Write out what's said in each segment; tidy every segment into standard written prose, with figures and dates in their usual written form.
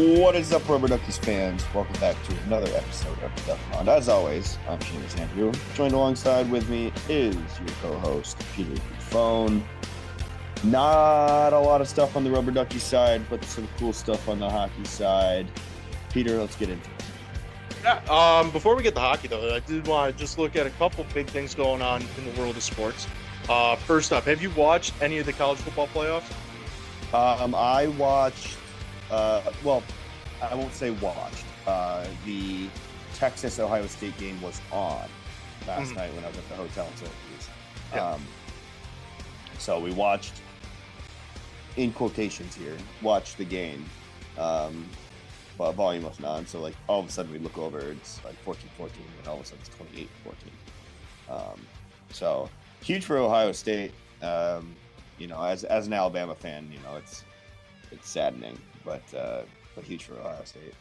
What is up, Rubber Duckies fans? Welcome back to another episode of the Duck Pond. As always, I'm Seamus and Peter. Joined alongside with me is your co-host, Peter Phone. Not a lot of stuff on the Rubber Duckies side, but some cool stuff on the hockey side. Peter, let's get into it. Yeah, before we get to hockey, though, I did want to just look at a couple big things going on in the world of sports. First up, have you watched any of the college football playoffs? I watched, well, I won't say watched. The Texas-Ohio State game was on last night when I was at the hotel in Syracuse. Yeah. So we watched, in quotations here, watched the game. But volume wasn't on, so like all of a sudden we look over, it's like 14-14, and all of a sudden it's 28-14. So huge for Ohio State. As an Alabama fan, it's saddening, but huge for Ohio State.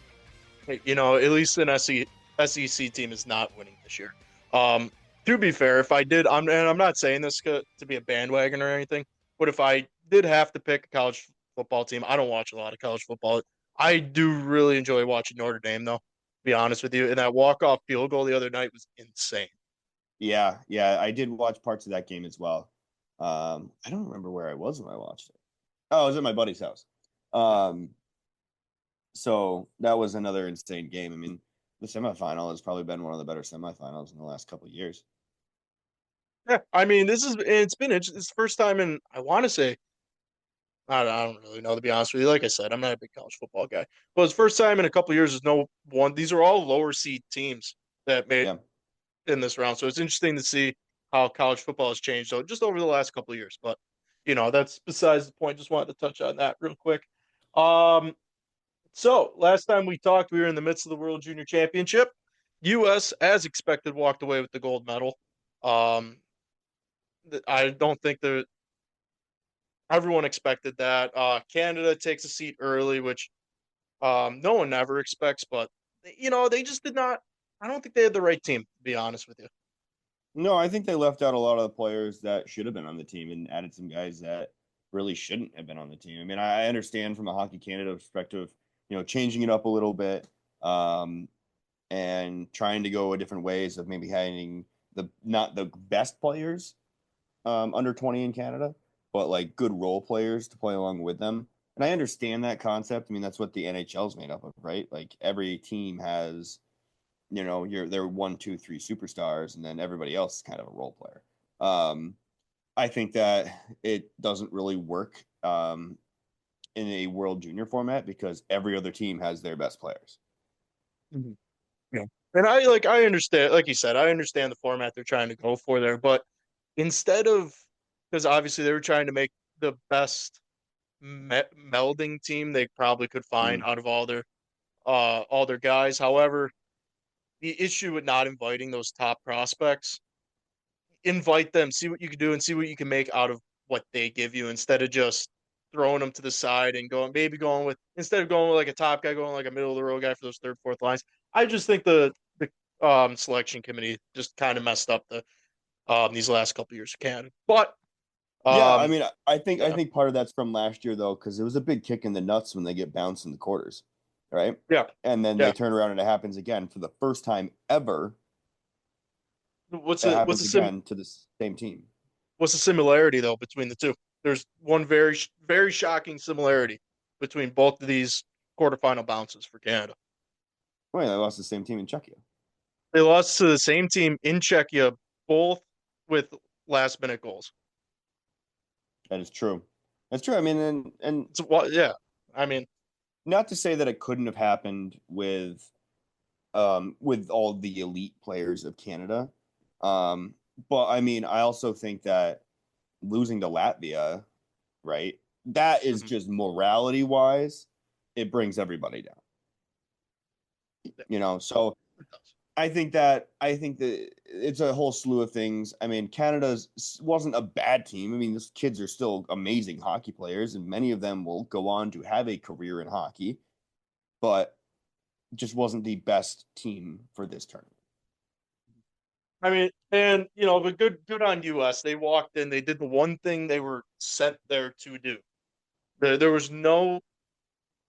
At least an SEC team is not winning this year. To be fair, if I did, and I'm not saying this to be a bandwagon or anything, but if I did have to pick a college football team, I don't watch a lot of college football. I do really enjoy watching Notre Dame, though, to be honest with you. And that walk-off field goal the other night was insane. Yeah, I did watch parts of that game as well. I don't remember where I was when I watched it. Oh, I was at my buddy's house. So that was another insane game. I mean, the semifinal has probably been one of the better semifinals in the last couple of years. Yeah, I mean, it's the first time in, I want to say, I don't really know, to be honest with you. Like I said, I'm not a big college football guy. But it's the first time in a couple of years, there's no one. These are all lower seed teams that made in this round. So it's interesting to see how college football has changed. So just over the last couple of years. But, that's besides the point. Just wanted to touch on that real quick. So last time we talked, we were in the midst of the World Junior Championship. U.S., as expected, walked away with the gold medal. I don't think everyone expected that. Canada takes a seat early, which no one ever expects, but they just did not. I don't think they had the right team, to be honest with you. No, I think they left out a lot of the players that should have been on the team and added some guys that really shouldn't have been on the team. I mean, I understand from a Hockey Canada perspective, changing it up a little bit and trying to go a different ways of maybe having not the best players under 20 in Canada, but like good role players to play along with them. And I understand that concept. I mean, that's what the NHL is made up of, right? Like every team has, they're 1, 2, 3 superstars, and then everybody else is kind of a role player. I think that it doesn't really work in a World Junior format because every other team has their best players. Mm-hmm. Yeah. And I understand, like you said, I understand the format they're trying to go for there, but instead of, because obviously they were trying to make the best melding team they probably could find out of all their guys. However, the issue with not inviting those top prospects, invite them, see what you can do, and see what you can make out of what they give you instead of just throwing them to the side and going with, instead of going with like a top guy, going like a middle of the road guy for those third, fourth lines. I just think the selection committee just kind of messed up these last couple of years of Canada. But I mean, I think part of that's from last year though, because it was a big kick in the nuts when they get bounced in the quarters, right? Yeah, and then they turn around and it happens again for the first time ever. What's again to the same team? What's the similarity though between the two? There's one very very shocking similarity between both of these quarterfinal bounces for Canada. Wait, they lost the same team in Czechia. They lost to the same team in Czechia, both with last minute goals. That is true. That's true. I mean, and yeah. I mean, not to say that it couldn't have happened with all the elite players of Canada. But I mean, I also think that losing to Latvia, right? That is just morality wise, it brings everybody down. So I think that it's a whole slew of things. I mean, Canada wasn't a bad team. I mean, these kids are still amazing hockey players, and many of them will go on to have a career in hockey, but just wasn't the best team for this tournament. I mean, and but good on US. They walked in, they did the one thing they were sent there to do. There was no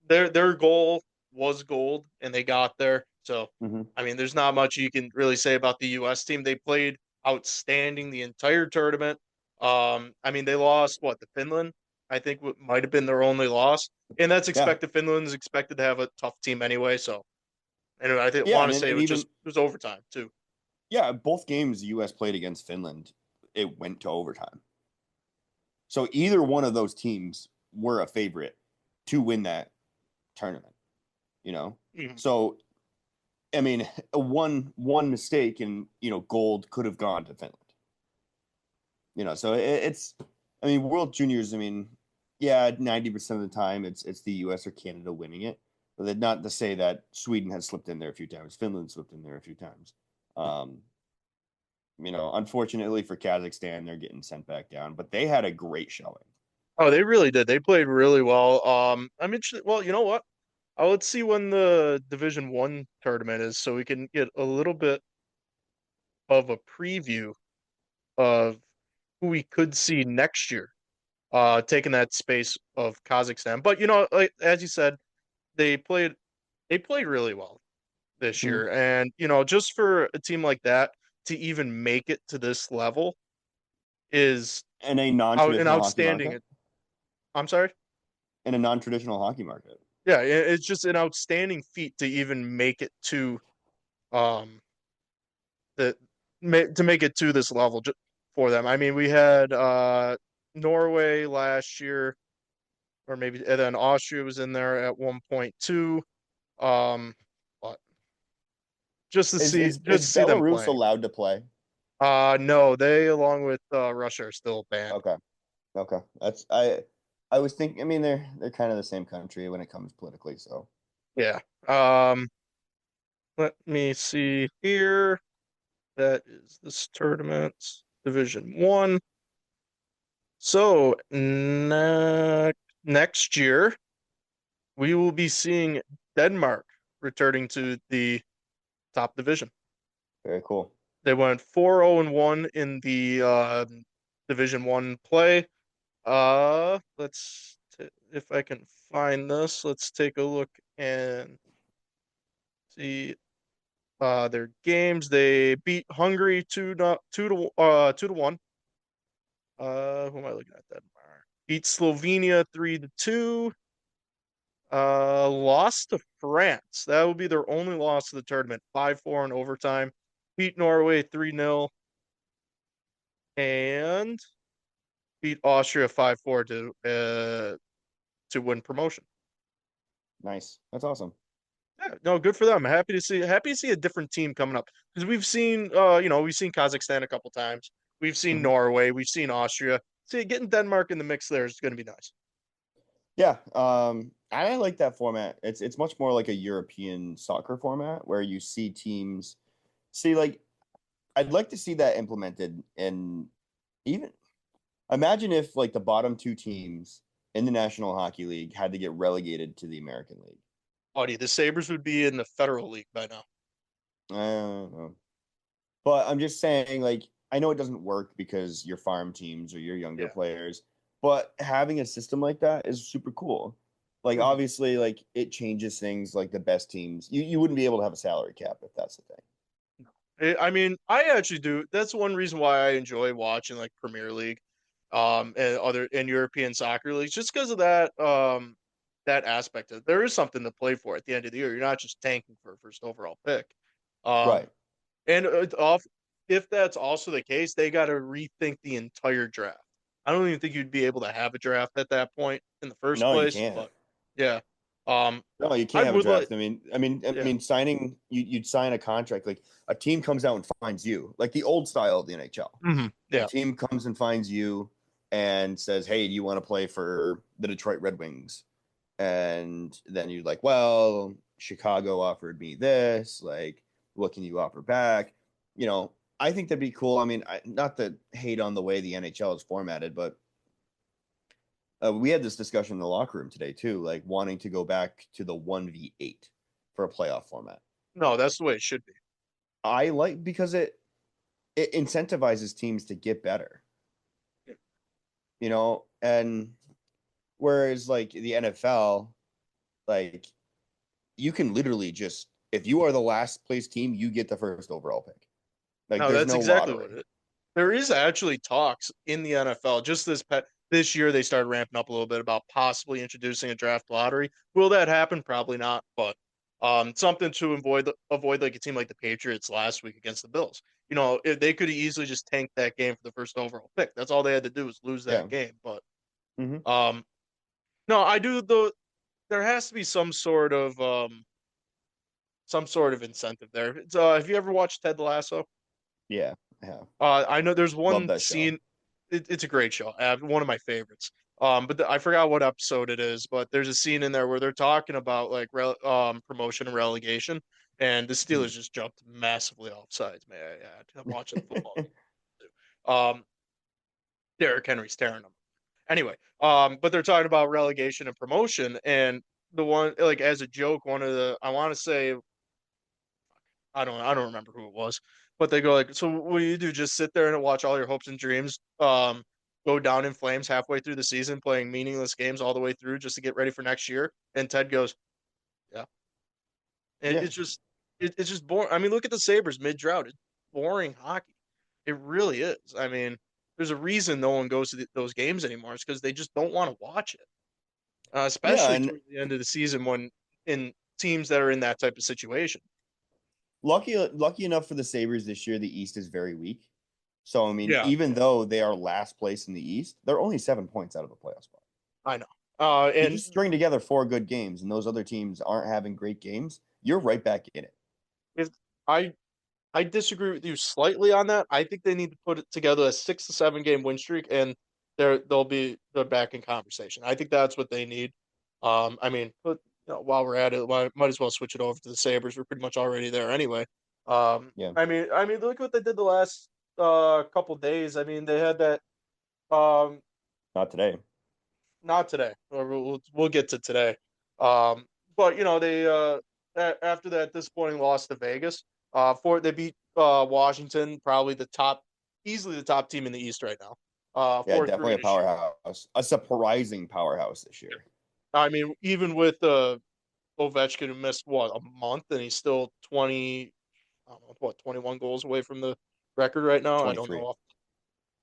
their goal was gold, and they got there. So, Hmm. I mean, there's not much you can really say about the U.S. team. They played outstanding the entire tournament. I mean, they lost what to Finland. I think what might have been their only loss, and that's Yeah, expected. Finland's expected to have a tough team anyway. So, and I yeah, want to say and even it was overtime too. yeah, both games the U.S. played against Finland, it went to overtime. So either one of those teams were a favorite to win that tournament. You know, Mhm. so I mean, one mistake and gold could have gone to Finland. So it's I mean, World Juniors. I mean, yeah, 90% of the time it's the U.S. or Canada winning it, but that's not to say that Sweden has slipped in there a few times, Finland slipped in there a few times. Um, unfortunately for Kazakhstan, they're getting sent back down, but they had a great showing. Oh, they really did. They played really well. I'm interested. Well, you know what? Let's see when the Division 1 tournament is, so we can get a little bit of a preview of who we could see next year, taking that space of Kazakhstan. But like as you said, they played they played really well this Mhm. year, and just for a team like that to even make it to this level is In a an non-traditional hockey outstanding. market. I'm sorry. In a non-traditional hockey market. Yeah, it's just an outstanding feat to even make it to um the to make it to this level for them. I mean, we had Norway last year, or maybe, and then Austria was in there at one point too. Um, but Is is just is to see them Belarus playing. allowed to play? No, they along with Russia are still banned. Okay. Okay. I was thinking. I mean, they're kind of the same country when it comes politically. So Yeah. Um, let me see here. That is this tournament's Division 1. So next year we will be seeing Denmark returning to the top division. very cool. They went 4-0-1 in the Division 1 play. If I can find this, let's take a look and see their games. They beat Hungary 2-1. Who am I looking at? Denmark beat Slovenia 3-2. Lost to France. That would be their only loss of the tournament. 5-4 in overtime. Beat Norway 3-0 and beat Austria 5-4 to win promotion. Nice. That's awesome. Yeah, no, good for them. Happy to see a different team coming up because we've seen Kazakhstan a couple times. We've seen Hmm. Norway. We've seen Austria. See, getting Denmark in the mix there is going to be nice. Yeah. I like that format. It's much more like a European soccer format where you see teams. See, like I'd like to see that implemented in even imagine if like the bottom two teams in the National Hockey League had to get relegated to the American League. Audie, the Sabres would be in the Federal League by now. I don't know. But I'm just saying, like, I know it doesn't work because your farm teams or your younger Yeah. players, but having a system like that is super cool. Like, Mhm. obviously, like it changes things. Like the best teams, you wouldn't be able to have a salary cap if that's the thing. I mean, I actually do. That's one reason why I enjoy watching like Premier League, and other and European soccer leagues, just because of that aspect of it. There is something to play for at the end of the year. You're not just tanking for a first overall pick. Right. Um, and off if that's also the case, they got to rethink the entire draft. I don't even think you'd be able to have a draft at that point in the first No, you place. can't. But yeah, um, No, you I can't have a would like, draft. I yeah, mean, signing you'd sign a contract like a team comes out and finds you, like the old style of the NHL. A yeah. team comes and finds you and says, "Hey, do you want to play for the Detroit Red Wings?" And then you're like, "Well, Chicago offered me this. Like, what can you offer back?" I think that'd be cool. I mean, not to hate on the way the NHL is formatted, but we had this discussion in the locker room today too, like wanting to go back to the 1v8 for a playoff format. No, that's the way it should be. I like because it incentivizes teams to get better, and whereas like the NFL, like you can literally just if you are the last place team, you get the first overall pick. Like No, there's that's no exactly what lottery. it is. There is actually talks in the NFL. Just this year, they started ramping up a little bit about possibly introducing a draft lottery. Will that happen? Probably not. But something to avoid like a team like the Patriots last week against the Bills. You know, if they could easily just tank that game for the first overall pick. That's all they had to do was lose Yeah. that game. But Hmm. no, I do though. There has to be some sort of incentive there. Have you ever watched Ted Lasso? Yeah. Yeah. I know there's Love one that show. scene. It's a great show. One of my favorites. But I forgot what episode it is. But there's a scene in there where they're talking about like promotion and relegation, and the Mhm. Steelers just jumped massively off sides. May I add? I'm watching a football game too. Derrick Henry's tearing them. Anyway, but they're talking about relegation and promotion, and the one like as a joke, one of the I want to say I don't remember who it was, but they go like, so what do you do? Just sit there and watch all your hopes and dreams go down in flames halfway through the season, playing meaningless games all the way through just to get ready for next year? And Ted goes, yeah. And Yeah. it's just boring. I mean, look at the Sabres mid drought. It's boring hockey. It really is. I mean, there's a reason no one goes to those games anymore. It's because they just don't want to watch it, Yeah. especially And towards the end of the season when in teams that are in that type of situation. lucky enough for the Sabres this year, the East is very weak. So I mean, Yeah, even though they are last place in the East, they're only 7 points out of a playoff spot. I know. You And just string together 4 good games, and those other teams aren't having great games, you're right back in it. if I I disagree with you slightly on that. I think they need to put it together a 6 to 7 game win streak, and they're back in conversation. I think that's what they need. I mean, but while we're at it, might as well switch it over to the Sabres. We're pretty much already there anyway. Yeah. I mean, look what they did the last couple days. I mean, they had that. Um, Not today. not today. We'll get to today. But they after that disappointing loss to Vegas, they beat Washington, probably easily the top team in the East right now. Yeah, 4-3 definitely a in a shootout. powerhouse. A surprising powerhouse this year. I mean, even with Ovechkin who missed what a month, and he's still 20. I don't know what 21 goals away from the record right now. I don't 23. know.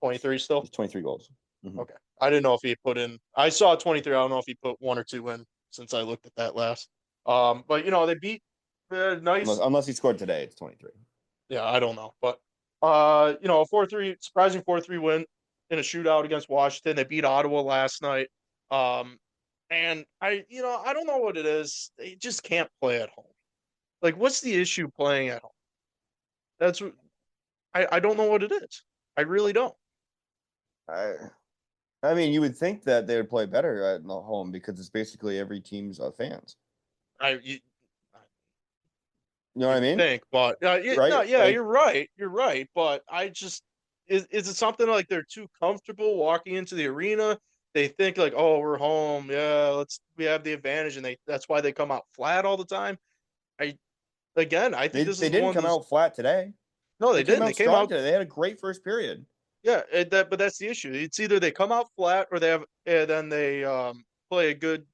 23 still. He's 23 goals. Hmm. Okay. I didn't know if he put in. I saw 23. I don't know if he put one or two in since I looked at that last. But they beat Unless, nice. unless he scored today, it's 23. Yeah, I don't know, but a 4-3 surprising 4-3 win in a shootout against Washington. They beat Ottawa last night. Um, and I don't know what it is. They just can't play at home. Like, what's the issue playing at home? That's I don't know what it is. I really don't. I I mean, you would think that they would play better at home because it's basically every team's fans. I you, You know what You I would mean? think, but no, Right? yeah, Like you're right. You're right, but I just is it something like they're too comfortable walking into the arena? They think like, oh, we're home. Yeah, we have the advantage, and that's why they come out flat all the time. I I think this they is didn't one of come those. out flat today. No, They they came didn't. They out came strong out. today. They had a great first period. Yeah, but that's the issue. It's either they come out flat or then they play a good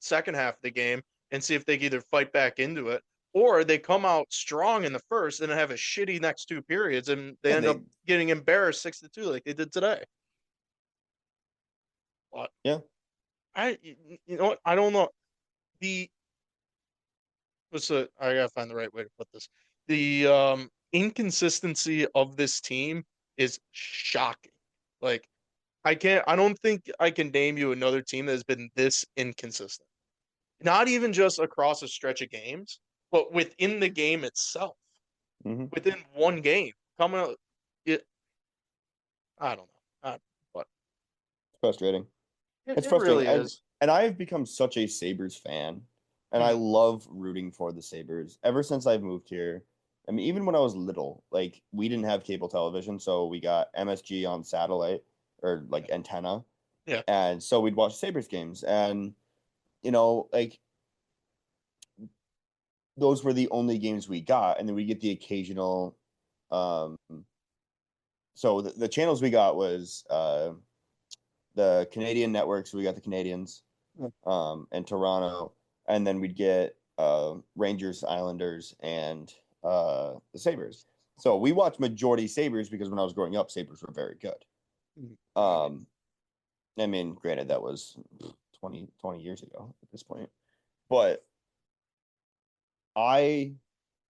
second half of the game and see if they can either fight back into it, or they come out strong in the first and have a shitty next two periods and they Yeah, end up getting embarrassed 6-2 like they did today. But yeah. you know what? I don't know. The I gotta find the right way to put this. The inconsistency of this team is shocking. Like I don't think I can name you another team that has been this inconsistent. Not even just across a stretch of games, but within the game itself, Hmm. within one game. Coming out, it, I don't know. But It's frustrating. It's it frustrating. really And is. and I've become such a Sabres fan. And I Mhm. love rooting for the Sabres ever since I've moved here. I mean, even when I was little, like we didn't have cable television, so we got MSG on satellite or like antenna. Yeah. And so we'd watch Sabres games. And, like those were the only games we got. And then we get the occasional um so the channels we got was the Canadian networks. We got the Canadians Yeah. and Toronto, and then we'd get Rangers, Islanders, and the Sabres. So we watched majority Sabres because when I was growing up, Sabres were very good. Um, I mean, granted, that was 20 years ago at this point, but I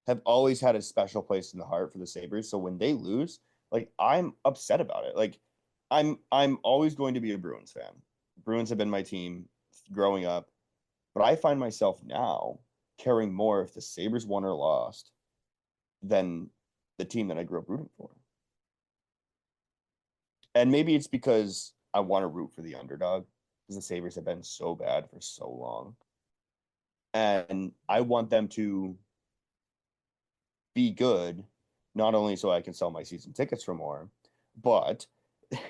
have always had a special place in the heart for the Sabres. So when they lose, like I'm upset about it. Like I'm always going to be a Bruins fan. Bruins have been my team growing up, but I find myself now caring more if the Sabres won or lost than the team that I grew up rooting for. And maybe it's because I want to root for the underdog because the Sabres have been so bad for so long. And I want them to be good, not only so I can sell my season tickets for more, but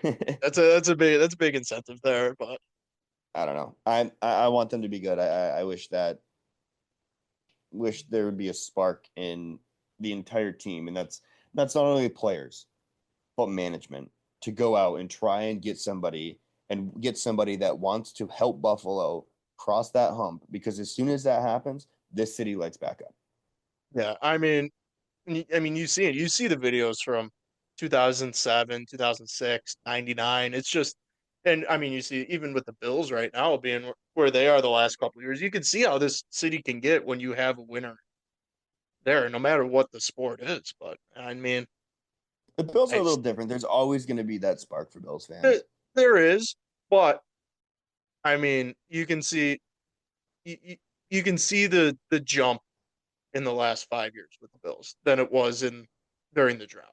That's a big incentive there, but I don't know. I want them to be good. I wish there would be a spark in the entire team, and that's not only players but management to go out and try and get somebody that wants to help Buffalo cross that hump. Because as soon as that happens, this city lights back up. yeah, I mean, you see it. You see the videos from 2007, 2006, 99. It's just, and I mean, you see even with the Bills right now being where they are the last couple of years, you can see how this city can get when you have a winner there, no matter what the sport is. But I mean, The Bills are I a little just, different. There's always going to be that spark for Bills there, fans. there is, but I mean, you, you can see the jump in the last 5 years with the Bills than it was in during the drought.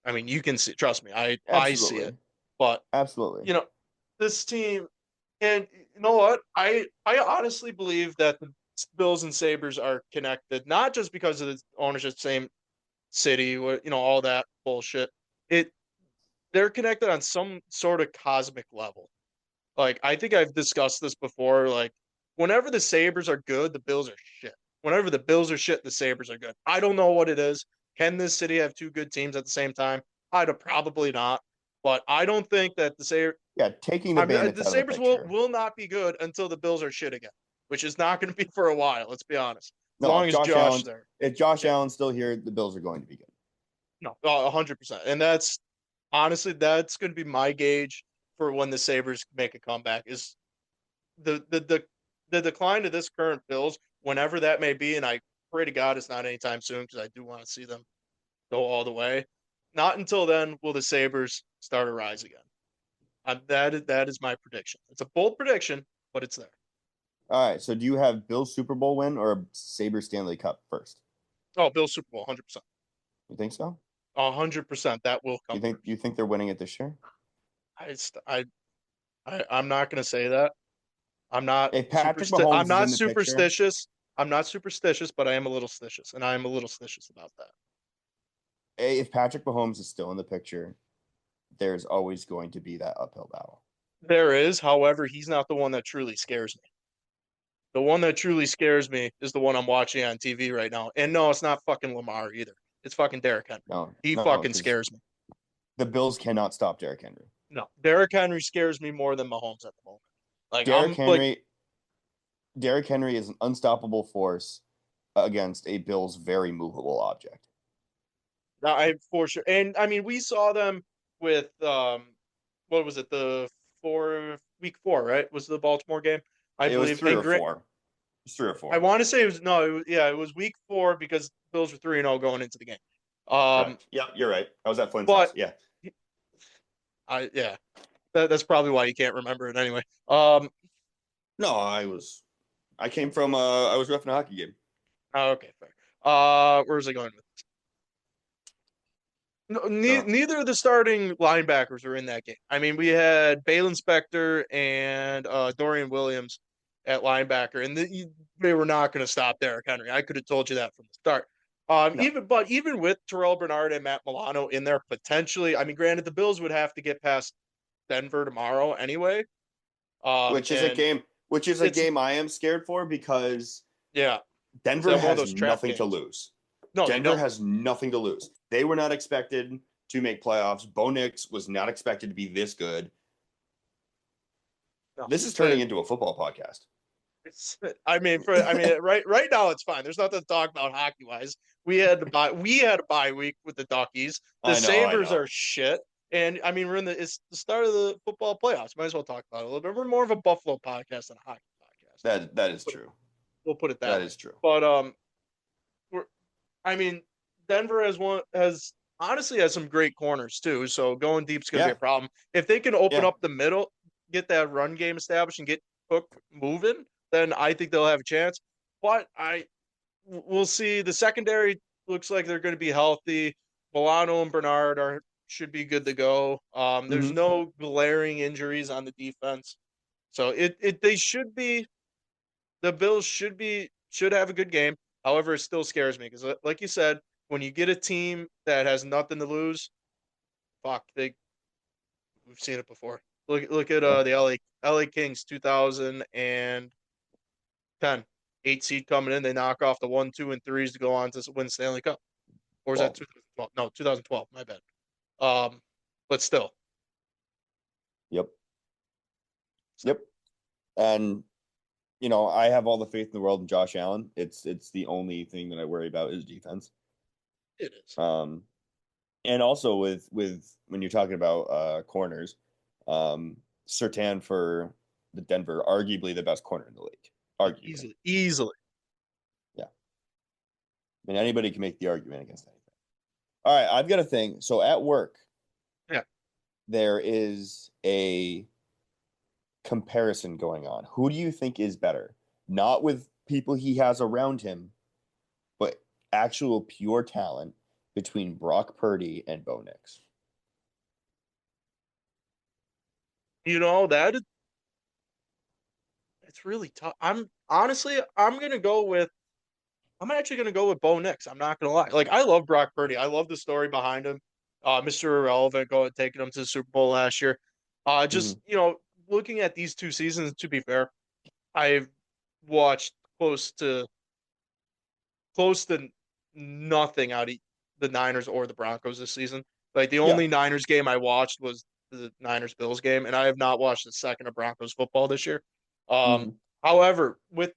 I mean, you can see. Trust me, I see it. Absolutely. But Absolutely. you know, this team, and you know what? I honestly believe that the Bills and Sabres are connected, not just because of the ownership, same city, all that bullshit. It they're connected on some sort of cosmic level. Like I think I've discussed this before. Like whenever the Sabres are good, the Bills are shit. Whenever the Bills are shit, the Sabres are good. I don't know what it is. Can this city have two good teams at the same time? I'd probably not. But I don't think that Yeah, taking the bandits The out of the Sabres will picture. will not be good until the Bills are shit again, which is not going to be for a while. Let's be honest. As No, long as Josh there, If Josh yeah, Allen's still here, the Bills are going to be good. no, 100%. And that's honestly that's going to be my gauge for when the Sabres make a comeback. Is the decline of this current Bills, whenever that may be, and I pray to God it's not anytime soon because I do want to see them go all the way. Not until then will the Sabres start a rise again. That is my prediction. It's a bold prediction, but it's there. All right. So do you have Bills Super Bowl win or a Sabre Stanley Cup first? Oh, Bill Super Bowl, 100%. You think so? 100%. That will come first. You think they're winning it this year? I, I, I'm not going to say that. I'm not If Patrick Mahomes I'm is not in the picture, superstitious. I'm not superstitious, but I am a little stitious, and I am a little stitious about that. if Patrick Mahomes is still in the picture, there's always going to be that uphill battle. There is, however, he's not the one that truly scares me. The one that truly scares me is the one I'm watching on TV right now. And no, it's not fucking Lamar either. It's fucking Derrick Henry. He No, fucking because scares me. the Bills cannot stop Derrick Henry. No, Derrick Henry scares me more than Mahomes at the moment. Like Derrick I'm like Henry, Derrick Henry is an unstoppable force against a Bills very movable object. I for sure. And I mean, we saw them with what was it, the week 4, right? Was the Baltimore game, I It was believe. three And or Grant, four. It's three or I four. want to say it was no, it was week 4 because Bills were 3-0 going into the game. Correct. Yep, you're right. I was at Flynn's house. But Yeah. yeah, that's probably why you can't remember it anyway. No, I came from I was reffing a hockey game. Okay, fair. Where was I going with this? No, So neither of the starting linebackers are in that game. I mean, we had Balen Spector and Dorian Williams at linebacker, and they were not going to stop Derrick Henry. I could have told you that from the start. no. Even with Terrell Bernard and Matt Milano in there potentially, I mean, granted, the Bills would have to get past Denver tomorrow anyway. And Which is a it's game I am scared for because yeah, it's Denver one of has those trap nothing to games. lose. No, they Denver don't. has nothing to lose. They were not expected to make playoffs. Bo Nix was not expected to be this good. No, This is turning into a football podcast. Right now it's fine. There's nothing to talk about hockey wise. We had a bye week with the Duckies. The I Sabres are know. shit. And I mean, it's the start of the football playoffs. Might as well talk about it a little bit. We're more of a Buffalo podcast than a hockey podcast. That We'll is put it, true. we'll put it that That way. is true. But we're, I mean, Denver has honestly has some great corners too. So going deep is going to be Yeah. a problem. If they can open Yeah. up the middle, get that run game established, and get Cook moving, then I think they'll have a chance. But we'll see. The secondary looks like they're going to be healthy. Milano and Bernard should be good to go. There's Hmm. no glaring injuries on the defense, so it they should be the Bills should have a good game. However, it still scares me because, like you said, when you get a team that has nothing to lose, fuck, we've seen it before. Look at Yeah. the LA Kings 2010 8 seed coming in. They knock off the 1, 2, and threes to go on to win Stanley Cup. Or was that 12. 2012? No, 2012. My bad. But still, Yep. so Yep. And I have all the faith in the world in Josh Allen. It's the only thing that I worry about is defense. it is. Um, and also with when you're talking about corners, Sertan for the Denver, arguably the best corner in the league. Arguably. Easily. Yeah. I mean, anybody can make the argument against anything. All right, I've got a thing. So at work, Yeah. there is a comparison going on. Who do you think is better? Not with people he has around him, but actual pure talent between Brock Purdy and Bo Nix. You know that it's really tough. I'm actually gonna go with Bo Nix. I'm not gonna lie. Like I love Brock Purdy. I love the story behind him. Mr. Irrelevant going taking him to the Super Bowl last year. Mm-hmm. Just looking at these two seasons, to be fair, I've watched close to nothing out of the Niners or the Broncos this season. Like the Yeah. only Niners game I watched was the Niners Bills game, and I have not watched a second of Broncos football this year. Um, Mm-hmm. However, with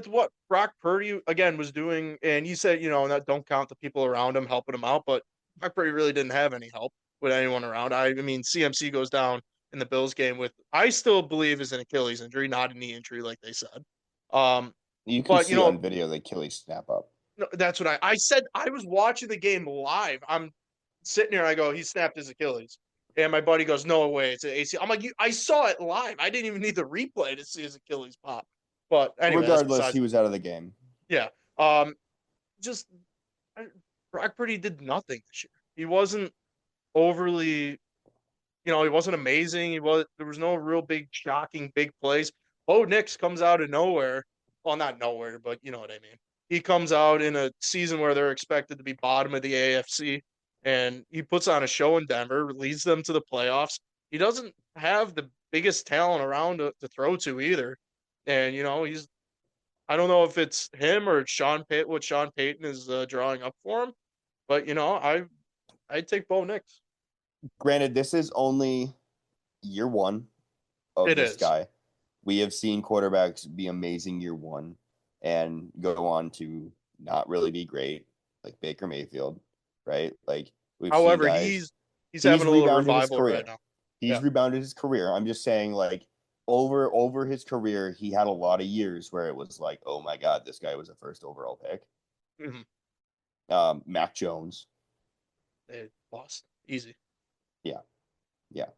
what Brock Purdy again was doing, and you said don't count the people around him helping him out, but Brock Purdy really didn't have any help with anyone around. I mean, CMC goes down in the Bills game with I still believe is an Achilles injury, not a knee injury like they said. Um, You can but see on video the Achilles snap up. no, that's what I said. I was watching the game live. I'm sitting here. I go, he snapped his Achilles, and my buddy goes, "No way, it's an AC." I'm like, I saw it live. I didn't even need the replay to see his Achilles pop. But anyway, that's Regardless, besides. he was out of the game. Yeah. Just Brock Purdy did nothing this year. He wasn't overly, he wasn't amazing. There was no real big shocking big plays. Bo Nix comes out of nowhere. Well, not nowhere, but you know what I mean. He comes out in a season where they're expected to be bottom of the AFC, and he puts on a show in Denver, leads them to the playoffs. He doesn't have the biggest talent around to throw to either, and he's. I don't know if it's him or what Sean Payton is drawing up for him, but I take Bo Nix. Granted, this is only year one of It this is. guy. We have seen quarterbacks be amazing year one and go on to not really be great, like Baker Mayfield, right? Like we've seen However, guys. he's He's having a little rebounded his revival right career. now. He's Yeah. rebounded his career. I'm just saying, like over his career, he had a lot of years where it was like, oh my god, this guy was a first overall pick. Mm-hmm. Mac Jones, They lost easy. yeah, yeah.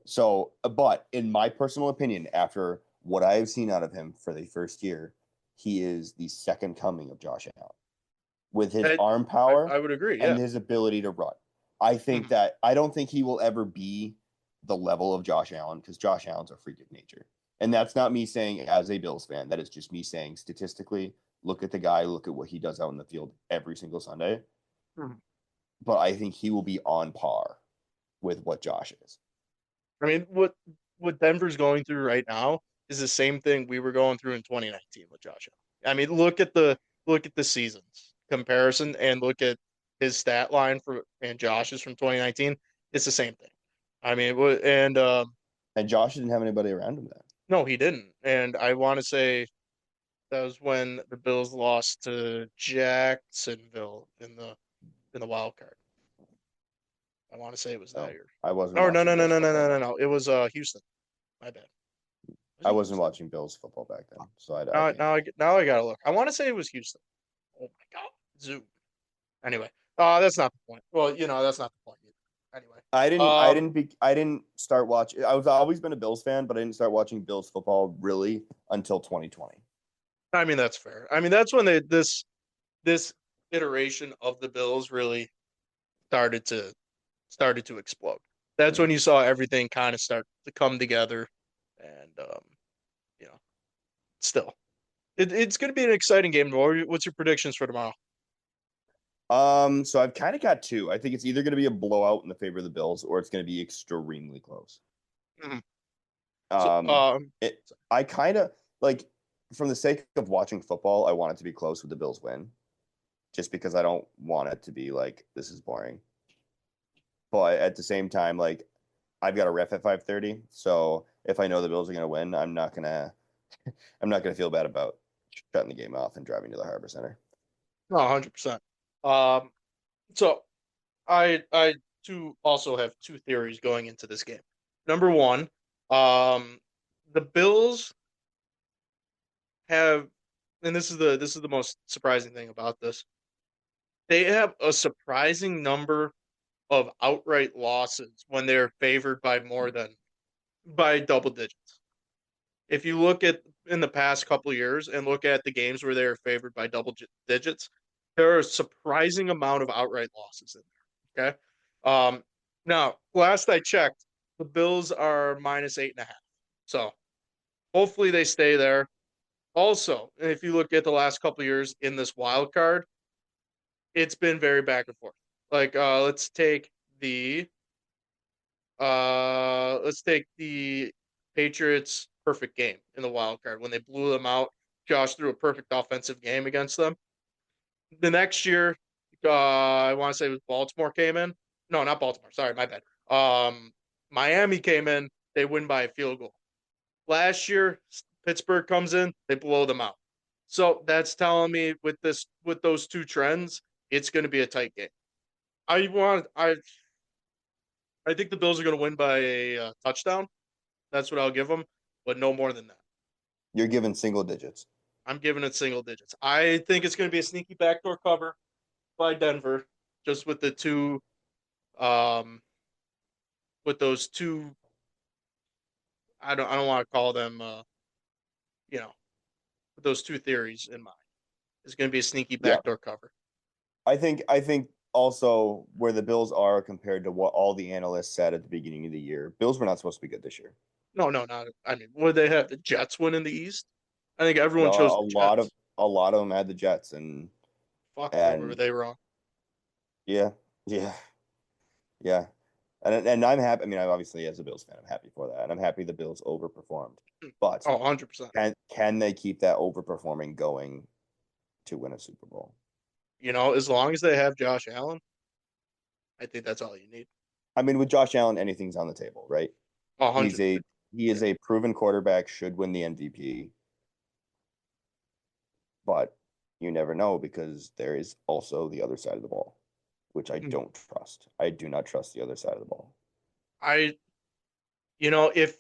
So, but in my personal opinion, after what I have seen out of him for the first year, he is the second coming of Josh Allen with his I, arm I, power I would agree. and Yeah. his ability to run. I think Mm-hmm. that I don't think he will ever be the level of Josh Allen because Josh Allen's a freak of nature. And that's not me saying as a Bills fan. That is just me saying statistically, look at the guy, look at what he does out in the field every single Sunday. Mm-hmm. But I think he will be on par with what Josh is. I mean, what Denver's going through right now is the same thing we were going through in 2019 with Josh Allen. I mean, look at the seasons comparison and look at his stat line and Josh's from 2019. It's the same thing. I mean, And Josh didn't have anybody around him then. No, he didn't. And I want to say that was when the Bills lost to Jacksonville in the wild card. I want to say it was that No, year. I wasn't Or no, watching no, no, Bills no, no, football no, no, back no. then. It was Houston. My bad. Was I it wasn't Houston? watching Bills football back then, so I can't Now tell. now I gotta look. I want to say it was Houston. Oh my god. Zoom. Anyway, that's not the point. Well, that's not the point either. Anyway, I didn't start watching. I was always been a Bills fan, but I didn't start watching Bills football really until 2020. I mean that's fair. I mean that's when this iteration of the Bills really started to started to explode. That's when Mhm. you saw everything kind of start to come together, and you know, still, it's going to be an exciting game. What's your predictions for tomorrow? So I've kind of got two. I think it's either going to be a blowout in the favor of the Bills, or it's going to be extremely close. Mhm. So, Um, I kind of like, from the sake of watching football, I want it to be close with the Bills win, just because I don't want it to be like this is boring. But at the same time, like I've got a ref at 5:30, so if I know the Bills are going to win, I'm not gonna feel bad about shutting the game off and driving to the Harbor Center. no, 100%. Um, so I too also have two theories going into this game. Number one, um, the Bills have, and this is the most surprising thing about this. They have a surprising number of outright losses when they're favored by more than by double digits. If you look at in the past couple of years and look at the games where they are favored by double digits, there are a surprising amount of outright losses in there. Okay. Now, last I checked, the Bills are minus 8.5. So hopefully they stay there. Also, if you look at the last couple of years in this wild card, it's been very back and forth. Like the let's take the Patriots perfect game in the wild card when they blew them out. Josh threw a perfect offensive game against them. The next year, I want to say it was Baltimore came in. No, not Baltimore. Sorry, my bad. Miami came in. They win by a field goal. Last year, Pittsburgh comes in. They blow them out. So that's telling me with those two trends, it's going to be a tight game. I want I think the Bills are going to win by a touchdown. That's what I'll give them, but no more than that. You're given single digits. I'm giving it single digits. I think it's going to be a sneaky backdoor cover by Denver, just um, with those two. I don't want to call them, you know, with those two theories in mind. It's going to be a sneaky Yeah, backdoor cover. I think also where the Bills are compared to what all the analysts said at the beginning of the year, Bills were not supposed to be good this year. No, no, not. I mean, would they have the Jets win in the East? I think No, everyone chose the Jets. a lot of them had the Jets, Fuck, boy, were and they wrong? yeah, yeah, yeah, and I'm happy. I mean, I'm obviously as a Bills fan, I'm happy for that, and I'm happy the Bills overperformed. But Oh, 100%. can they keep that overperforming going to win a Super Bowl? As long as they have Josh Allen, I think that's all you need. I mean, with Josh Allen, anything's on the table, right? Oh, He's 100. a he Yeah. is a proven quarterback, should win the MVP, but you never know because there is also the other side of the ball, which I Mhm. don't trust. I do not trust the other side of the ball. I, if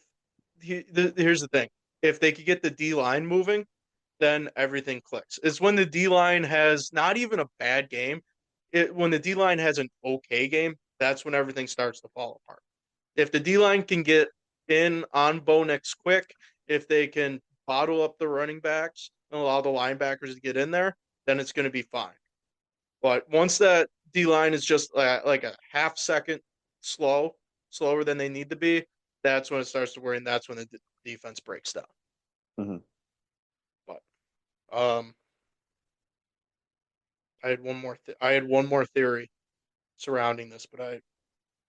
here's the thing, if they could get the D line moving, then everything clicks. It's when the D line has not even a bad game. When the D line has an okay game, that's when everything starts to fall apart. If the D line can get in on Bo Nix quick, if they can bottle up the running backs and allow the linebackers to get in there, then it's going to be fine. But once that D line is just like a half second slower than they need to be, that's when it starts to worry, and that's when the defense breaks down. Mm-hmm. But um, I had one more theory surrounding this, but I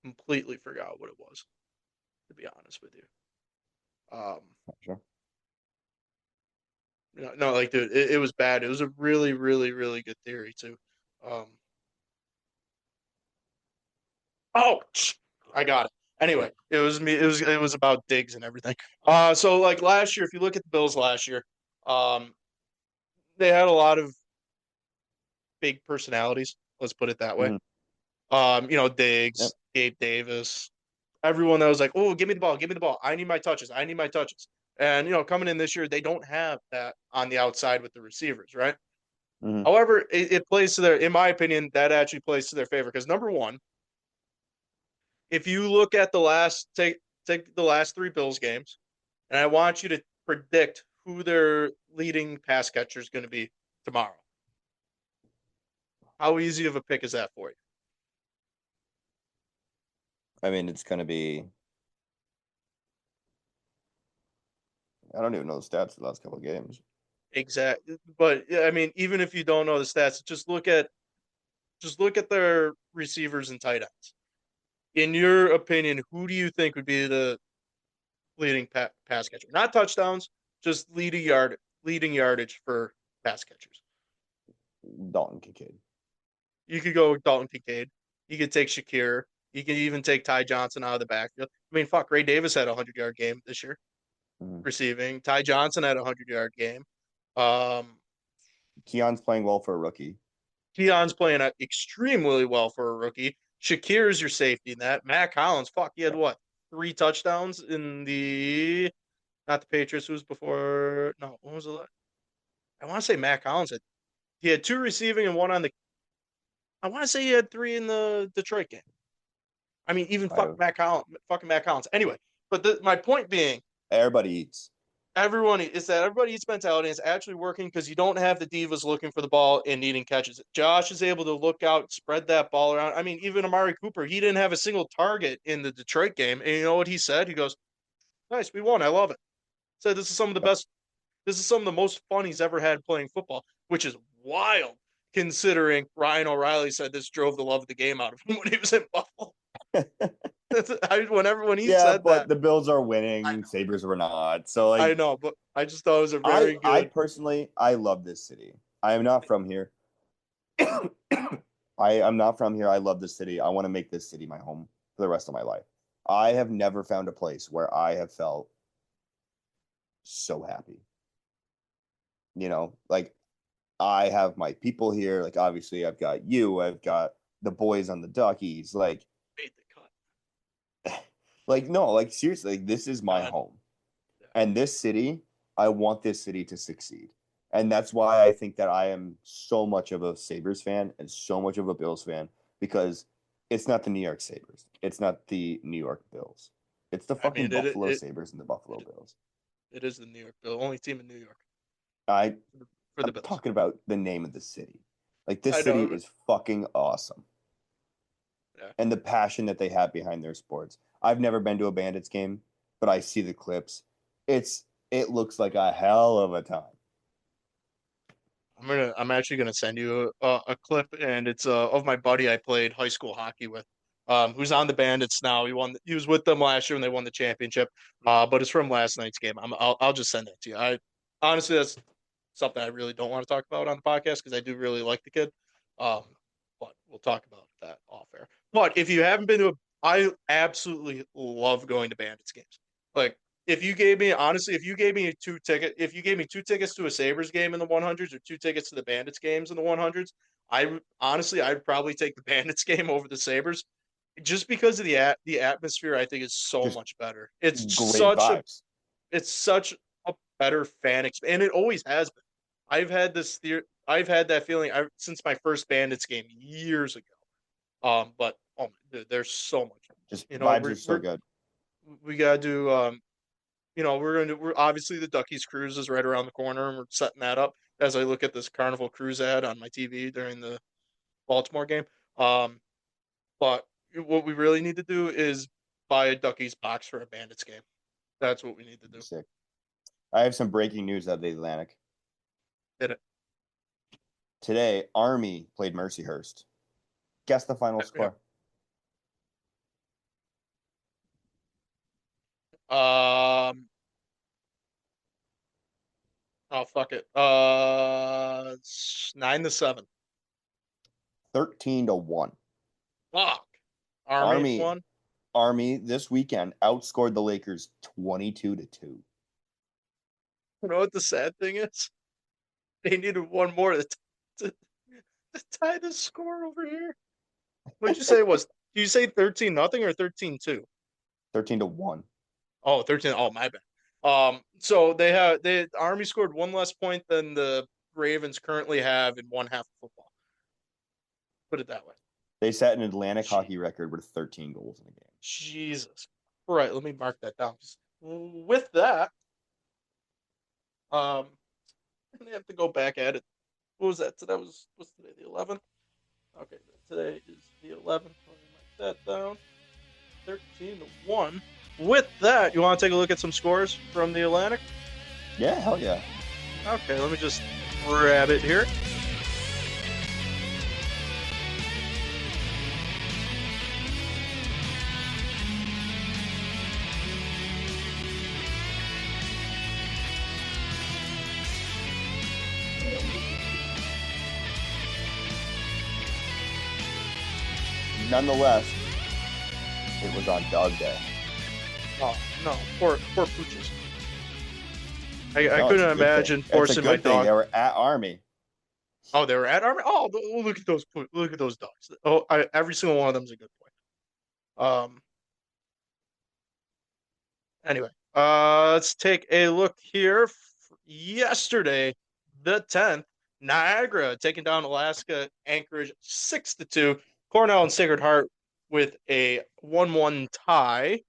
completely forgot what it was. To be honest with you, um, Sure. no, like dude, it was bad. It was a really, really, really good theory too. Um, oh, I got it. Anyway, it was me. It was about Diggs and everything. So like last year, if you look at the Bills last year, um, they had a lot of big personalities. Let's put it that way. Hmm. Diggs, Yep. Gabe Davis, everyone that was like, "Oh, give me the ball, give me the ball. I need my touches. I need my touches." And coming in this year, they don't have that on the outside with the receivers, right? Hmm. However, it plays to their, in my opinion, that actually plays to their favor because number one, if you look at the last take the last three Bills games, and I want you to predict who their leading pass catcher is going to be tomorrow. How easy of a pick is that for you? I mean, it's gonna be. I don't even know the stats of the last couple of games. Exactly. But I mean, even if you don't know the stats, just look at their receivers and tight ends. In your opinion, who do you think would be the leading pass catcher? Not touchdowns, just leading yardage for pass catchers. Dalton Kincaid. You could go with Dalton Kincaid. You could take Shakir. You could even take Ty Johnson out of the backfield. I mean, fuck, Ray Davis had a 100-yard game this year Hmm. receiving. Ty Johnson had a 100-yard game. Um, Keon's playing well for a rookie. Keon's playing extremely well for a rookie. Shakir's your safety in that. Matt Collins, fuck, he had what? Three touchdowns in the not the Patriots. Who was before? No, what was it? I want to say Matt Collins he had two receiving and one on the. I want to say he had three in the Detroit game. I mean, even Might have. fucking Matt Collins. Anyway, but my point being, Everybody eats. everybody eats mentality is actually working because you don't have the divas looking for the ball and needing catches. Josh is able to look out, spread that ball around. I mean, even Amari Cooper, he didn't have a single target in the Detroit game, and you know what he said? He goes, "Nice, we won. I love it." Said this is some of the Yep. best. This is some of the most fun he's ever had playing football, which is wild considering Ryan O'Reilly said this drove the love of the game out of him when he was in Buffalo. When he Yeah, said but that, the Bills are I winning. know, Sabres were not. So I like know, but I just thought it was a I very I good. personally I love this city. I am not from here. I'm not from here. I love this city. I want to make this city my home for the rest of my life. I have never found a place where I have felt so happy. Like I have my people here. Like obviously I've got you, I've got the boys on the Duckies. Made the cut. Like no, like seriously, like, this is my I know. home. And this city, I want this city to succeed. And that's why I think that I am so much of a Sabres fan and so much of a Bills fan because it's not the New York Sabres. It's not the New York Bills. It's the I mean, fucking Buffalo Sabres and the Buffalo it, Bills. it is the New York Bill, only team in New York I for the I'm Bills. talking about the name of the city. Like this I city know. is fucking awesome. Yeah. And the passion that they have behind their sports. I've never been to a Bandits game, but I see the clips. It looks like a hell of a time. I'm actually gonna send you a clip, and it's of my buddy I played high school hockey with, who's on the Bandits now. He was with them last year when they won the championship. But it's from last night's game. I'll just send that to you. I honestly that's something I really don't want to talk about on the podcast because I do really like the kid. Um, but we'll talk about that off air. But if you haven't been to I absolutely love going to Bandits games. Like if you gave me two tickets to a Sabres game in the 100s or two tickets to the Bandits games in the 100s, I'd probably take the Bandits game over the Sabres just because of the atmosphere. I think is so Just much better. great vibes. It's such a better fan experience, and it always has been. I've had that feeling since my first Bandits game years ago. But there's so much. Just You know, vibes are so good. we gotta do. We're obviously the Duckies cruise is right around the corner, and we're setting that up as I look at this Carnival cruise ad on my TV during the Baltimore game. Um, but what we really need to do is buy a Duckies box for a Bandits game. That's what we need to do. Sick. I have some breaking news out of the Atlantic. Hit it. Today, Army played Mercyhurst. Guess the final Yeah. score. Um. Oh fuck it. It's 9-7. 13-1. Fuck. Army Army won. Army this weekend outscored the Lakers 22-2. You know what the sad thing is? They needed one more to tie the score over here. What did you say it was? Did you say 13-0 or 13-2? 13-1. Oh, 13. Oh, my bad. So the Army scored one less point than the Ravens currently have in one half of football. Put it that way. They set an Atlantic hockey record with 13 goals in a game. Jesus. All right, let me mark that down. With that, I have to go back at it. What was that? What's today? The 11th? Okay, today is the 11th. Let me mark that down. 13-1. With that, you want to take a look at some scores from the Atlantic? Yeah, hell yeah. Okay, let me just grab it here. Nonetheless, it was on dog day. Oh, no. Poor Pooches. I No, couldn't imagine forcing my dog. They were at Army. Oh, they were at Army? Oh, look at those dogs. Oh, every single one of them is a good boy. Anyway, let's take a look here. Yesterday, the 10th, Niagara taking down Alaska Anchorage 6-2. Cornell and Sacred Heart with a 1-1 tie.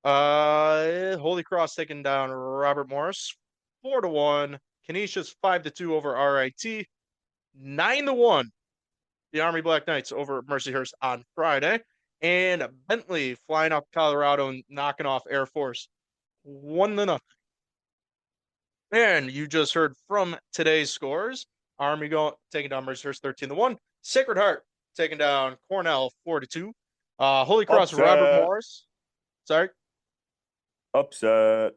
Holy Cross taking down Robert Morris 4-1. Canisius 5-2 over RIT. 9-1. The Army Black Knights over Mercyhurst on Friday. And Bentley flying up Colorado and knocking off Air Force 1-0. And you just heard from today's scores. Army taking down Mercyhurst 13-1. Sacred Heart taking down Cornell 4-2. Holy Cross Upset. Robert Morris. Sorry. Upset.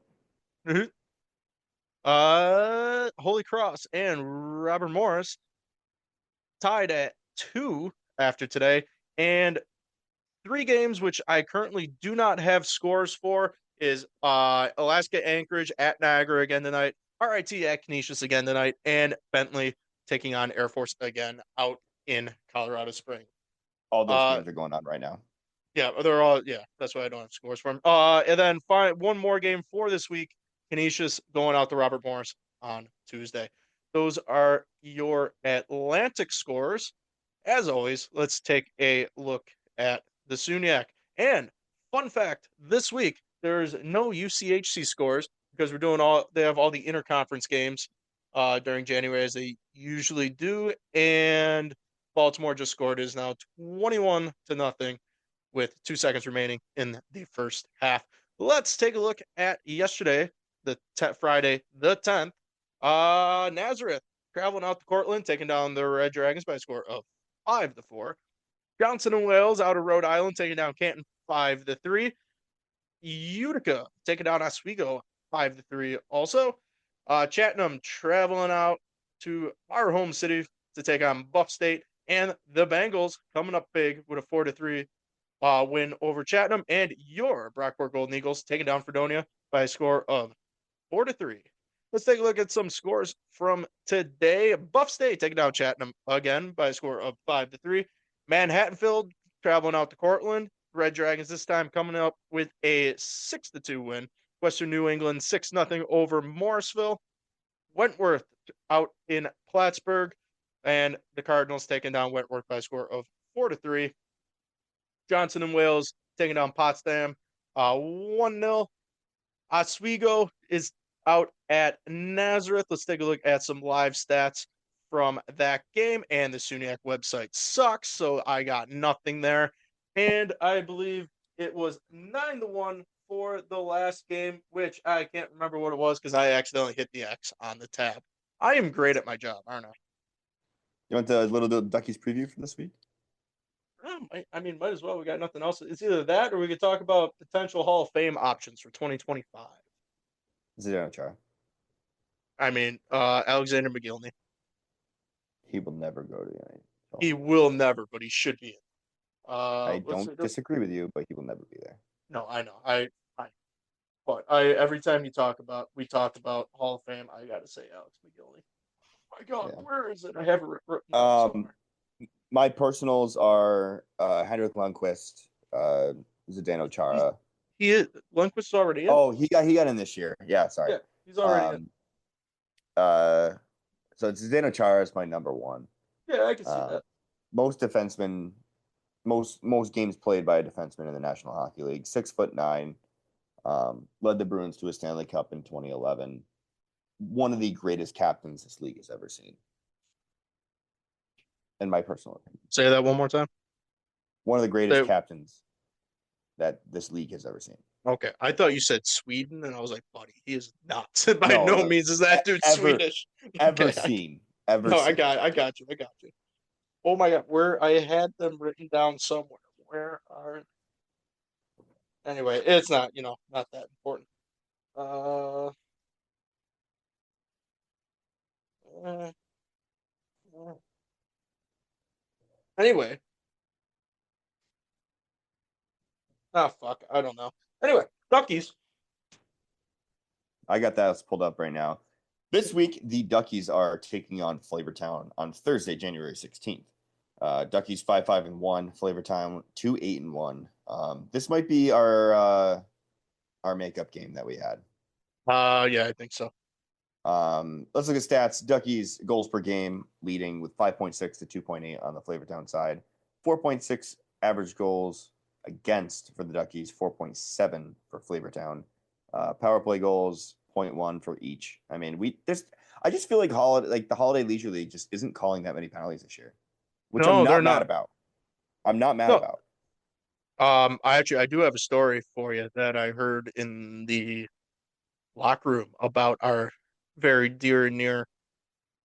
Holy Cross and Robert Morris tied at 2 after today. And 3 games which I currently do not have scores for is Alaska Anchorage at Niagara again tonight, RIT at Canisius again tonight, and Bentley taking on Air Force again out in Colorado Springs. All those games are going on right now. Yeah, they're all, yeah, that's why I don't have scores for them. And then one more game for this week, Canisius going out to Robert Morris on Tuesday. Those are your Atlantic scores. As always, let's take a look at the SUNYAC. And fun fact, this week there's no UCHC scores because they have all the interconference games during January as they usually do. And Baltimore just scored. It is now 21-0 with 2 seconds remaining in the first half. Let's take a look at yesterday, Friday the 10th. Nazareth traveling out to Cortland, taking down the Red Dragons by a score of 5-4. Johnson and Wales out of Rhode Island taking down Canton 5-3. Utica taking down Oswego 5-3 also. Chattanam traveling out to our home city to take on Buff State, and the Bengals coming up big with a 4-3 win over Chattanam, and your Brockport Golden Eagles taking down Fredonia by a score of 4-3. Let's take a look at some scores from today. Buff State taking down Chattanam again by a score of 5-3. Manhattanville traveling out to Cortland. Red Dragons this time coming up with a 6-2 win. Western New England 6-0 over Morrisville. Wentworth out in Plattsburgh, and the Cardinals taking down Wentworth by a score of 4-3. Johnson and Wales taking down Potsdam 1-0. Oswego is out at Nazareth. Let's take a look at some live stats from that game. And the SUNYAC website sucks, so I got nothing there. And I believe it was 9-1 for the last game, which I can't remember what it was because I accidentally hit the X on the tab. I am great at my job, aren't I? You want the Little Duckies preview for this week? I mean, might as well. We got nothing else. It's either that or we could talk about potential Hall of Fame options for 2025. Zero, try. I mean, Alexander McGillney. He will never go to the NHL. He will never, but he should be. I What's don't it? disagree with you, but he will never be there. No, I know. But I every time we talk about Hall of Fame, I gotta say Alex McGillney. My God, Yeah. where is it? I have it written down Um, somewhere. my personals are Henrik Lundqvist, Zdeno He's Chara. he is Lundqvist is already in. Oh, he got in this year. Yeah, sorry. Yeah, he's already in. Um, uh, so it's Zdeno Chara is my number one. Yeah, I can see Um, that. most defensemen, most games played by a defenseman in the National Hockey League. 6'9". Led the Bruins to a Stanley Cup in 2011. One of the greatest captains this league has ever seen, in my personal opinion. Say that one more time. One of the greatest Say, captains that this league has ever seen. okay, I thought you said Sweden, and I was like, buddy, he is not. By No, no no, means is that dude ever, Swedish. ever Okay, seen, ever no, seen. I got you, I got you. Oh my God, where I had them written down somewhere. Where are? Anyway, it's not not that important. Uh, uh, anyway, fuck, I don't know. Anyway, Duckies. I got that pulled up right now. This week, the Duckies are taking on Flavortown on Thursday, January 16th. Duckies 5-5-1, Flavortown 2-8-1. This might be our makeup game that we had. Yeah, I think so. Let's look at stats. Duckies goals per game leading with 5.6 to 2.8 on the Flavortown side. 4.6 average goals against for the Duckies, 4.7 for Flavortown. Power play goals, 0.1 for each. I mean, I just feel like the Holiday Leisure League just isn't calling that many penalties this year, which I'm No, they're not mad not. about. I'm not mad No, about. I do have a story for you that I heard in the locker room about our very dear and near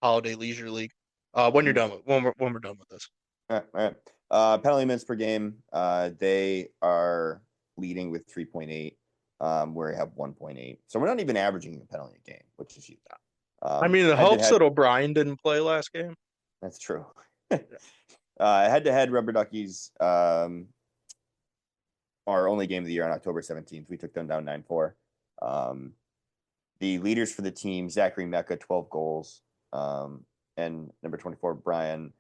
Holiday Leisure League. When you're Mm. done with when we're done with this. All right. Penalty minutes per game. They are leading with 3.8. Where we have 1.8. So we're not even averaging a penalty a game, which is huge. I mean, it Head to helps head, that O'Brien didn't play last game. that's true. Yeah. Head to head, Rubber Duckies. Our only game of the year on October 17th. We took them down 9-4. The leaders for the team, Zachary Mecca, 12 goals. And number 24, Brian,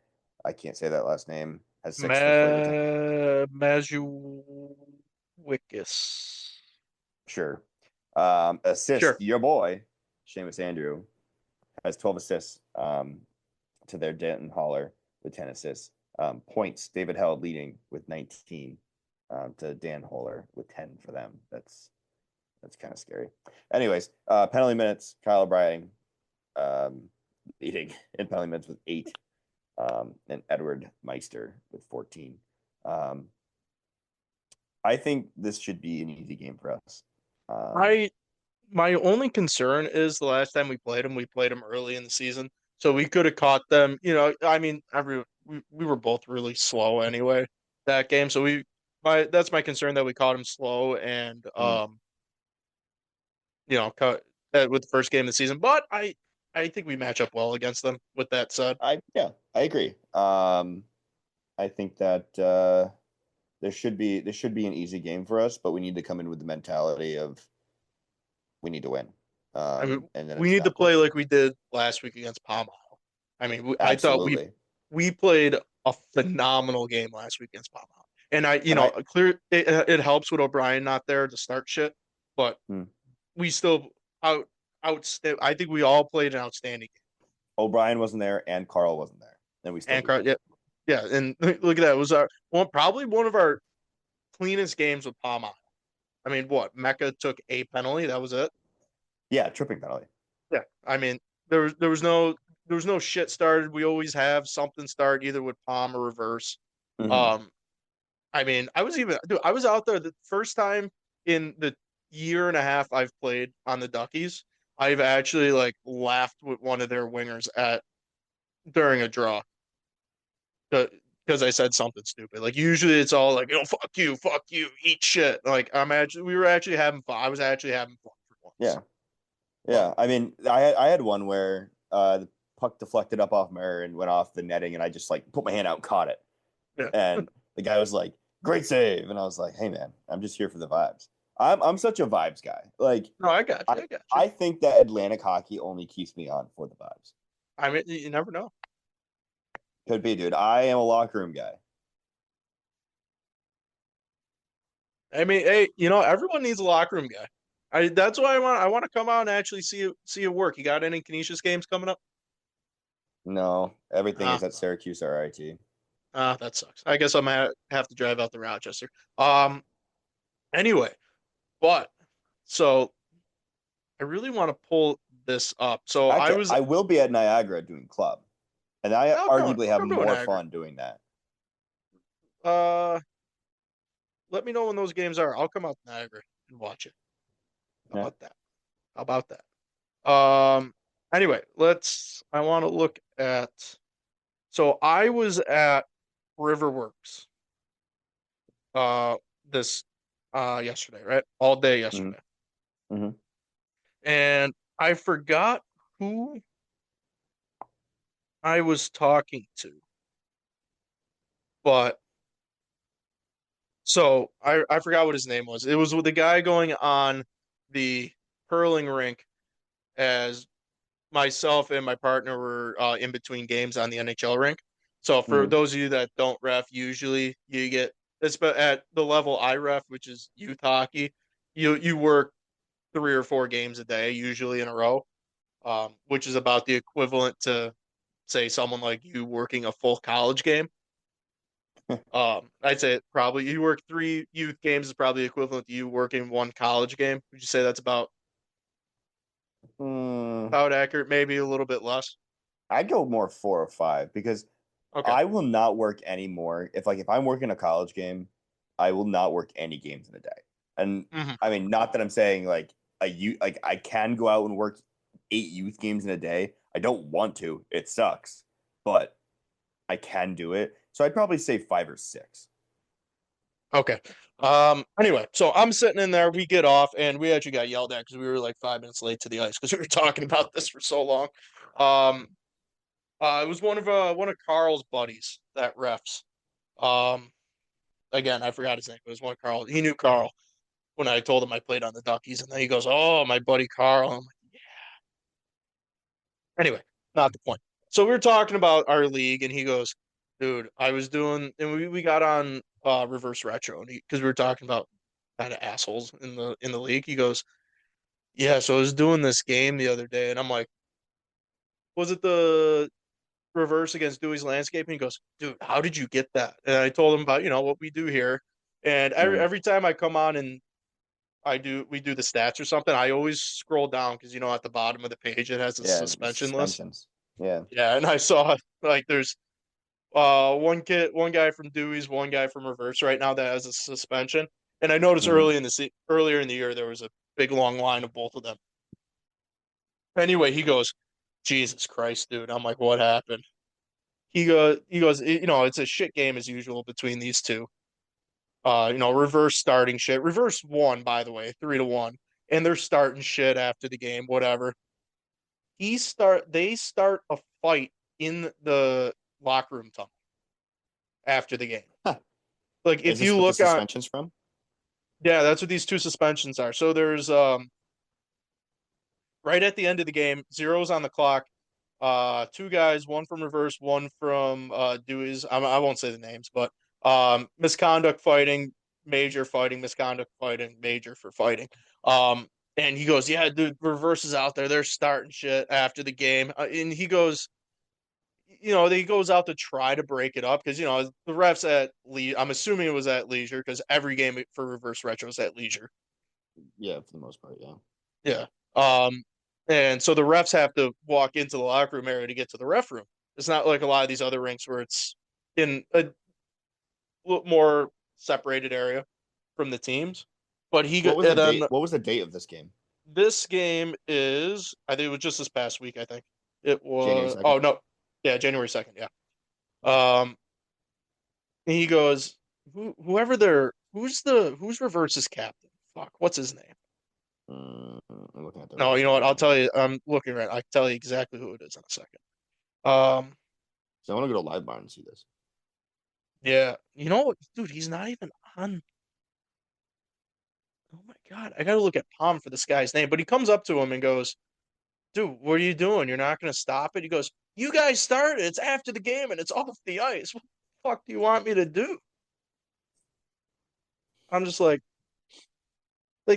I can't say that last name, has 6 for Flavortown. Mazuwikis. Sure. Sure. Assist, your boy, Seamus Andrew, has 12 assists to their Denton Holler with 10 assists. Points, David Held leading with 19 to Dan Holler with 10 for them. That's kind of scary. Anyways, penalty minutes, Kyle O'Brien leading in penalty minutes with 8, and Edward Meister with 14. I think this should be an easy game for us. I My only concern is the last time we played them early in the season, so we could have caught them. I mean, we were both really slow anyway that game, so that's my concern that we caught them slow and Mm. cut with the first game of the season. But I think we match up well against them. With that said, I agree. I think that this should be an easy game for us, but we need to come in with the mentality of we need to win. I mean, And then we it's need to not play close. like we did last week against Palm Isle. I mean, I thought Absolutely. we played a phenomenal game last week against Palm Isle. And And I it helps with O'Brien not there to start shit, but hmm, we still out I think we all played an outstanding O'Brien wasn't there and Carl wasn't there, and we still game. beat And them. yeah, and look at that. It was our probably one of our cleanest games with Palm Isle. I mean, what Mecca took a penalty. That was it. Yeah, tripping penalty. Yeah, I mean, there was no shit started. We always have something start either with Palm or reverse. Hmm. Um, I mean, I was out there the first time in the year and a half I've played on the Duckies. I've actually like laughed with one of their wingers at during a draw because I said something stupid. Like usually it's all like, fuck you, eat shit. Like we were actually having fun. I was actually having fun for once. Yeah, But yeah. I mean, I had one where the puck deflected up off Murray and went off the netting, and I just like put my hand out and caught it. yeah, And The guy was like, "Great save," and I was like, "Hey man, I'm just here for the vibes. I'm such a vibes guy. Like No, I got you. I I got you. I think that Atlantic hockey only keeps me on for the vibes. I mean, you never know. Could be, dude. I am a locker room guy. I mean, hey, everyone needs a locker room guy. That's why I want to come out and actually see you work. You got any Canisius games coming up? No, everything Ah, is at Syracuse RIT. that sucks. I guess I'm gonna have to drive out to Rochester. Um, anyway, but so I really want to pull this up. So I Actually, was I will be at Niagara doing club, and I arguably I'll have come to more Niagara. fun doing that. Uh, let me know when those games are. I'll come out to Niagara and watch it. How Yeah. about that? How about that? Anyway, I want to look at. So I was at Riverworks uh this yesterday, right? All day hmm yesterday. hmm And I forgot who I was talking to, but so I forgot what his name was. It was with the guy going on the curling rink as myself and my partner were in between games on the NHL rink. So for hmm those of you that don't ref, usually you get it's but at the level I ref, which is youth hockey, you work 3 or 4 games a day, usually in a row, which is about the equivalent to say someone like you working a full college game. I'd say probably you work 3 youth games is probably equivalent to you working one college game. Would you say that's Mm, about accurate? Maybe a little bit less. I'd go more 4 or 5 because Okay. I will not work anymore. If I'm working a college game, I will not work any games in a day. And Hmm. I mean, not that I'm saying like I can go out and work 8 youth games in a day. I don't want to. It sucks, but I can do it. So I'd probably say 5 or 6. Okay. Anyway, so I'm sitting in there. We get off, and we actually got yelled at because we were like 5 minutes late to the ice because we were talking about this for so long. Um, it was one of Carl's buddies that refs. Um, again, I forgot his name. It was one of Carl. He knew Carl when I told him I played on the Duckies, and then he goes, "Oh, my buddy Carl." I'm like, anyway, not the point. So we were talking about our league, and he goes, "Dude, I was doing," and we got on reverse retro, and because we were talking about kind of assholes in the league. He goes, "Yeah, so I was doing this game the other day," and I'm like, "Was it the reverse against Dewey's Landscaping?" He goes, "Dude, how did you get that?" And I told him about what we do here, and Mm. every time I come on and we do the stats or something, I always scroll down because at the bottom of the page it has a Yeah, suspension list. suspensions. Yeah. Yeah, and I saw like there's one guy from Dewey's, one guy from Reverse right now that has a suspension. And I noticed hmm earlier in the year there was a big long line of both of them. Anyway, he goes, Jesus Christ, dude. I'm like, what happened? He goes, it's a shit game as usual between these two. Reverse starting shit. Reverse won, by the way, 3-1. And they're starting shit after the game, whatever. They start a fight in the locker room tunnel after the game. Huh. Like Is if this you what the look on suspension's from? Yeah, that's what these two suspensions are. So there's right at the end of the game, zeros on the clock. Two guys, one from reverse, one from Dewey's. I won't say the names, but misconduct fighting, major fighting, misconduct fighting, major for fighting. Um, and he goes, "Yeah, dude, reverse is out there. They're starting shit after the game." And he goes, he goes out to try to break it up because the refs at I'm assuming it was at leisure because every game for reverse retro is at leisure. Yeah, for the most part, yeah. Yeah. Um, and so the refs have to walk into the locker room area to get to the ref room. It's not like a lot of these other rinks where it's in a more separated area from the teams. But and then What was the date of this game? this game is, I think it was just this past week. I think it January was. 2nd. Oh no, yeah, January 2nd. Yeah. Um, and he goes, who's reverse's captain? Fuck, what's his name? I'm looking at the No, you know roster what? right I'll tell now. you. I'm looking right. I can tell you exactly who it is in a second. Um, So I want to go to Live Bar and see this. yeah, You know what, dude? He's not even on. Oh my God, I gotta look at Palm for this guy's name. But he comes up to him and goes, "Dude, what are you doing? You're not gonna stop it?" He goes, "You guys started. It's after the game and it's off the ice. What the fuck do you want me to do?" I'm just like,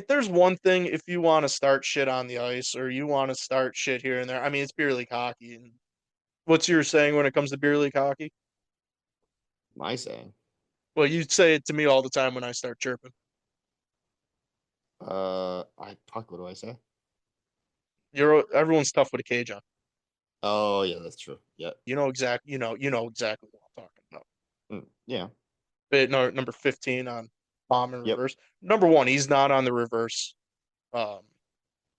there's one thing if you want to start shit on the ice or you want to start shit here and there. I mean, it's beer league hockey. And what's your saying when it comes to beer league hockey? My saying. Well, you say it to me all the time when I start chirping. What do I say? Everyone's tough with a cage on. Oh yeah, that's true. Yeah. You know exactly what I'm talking about. Yeah. But no, number 15 on bomb and Yep. reverse. Number 1, he's not on the reverse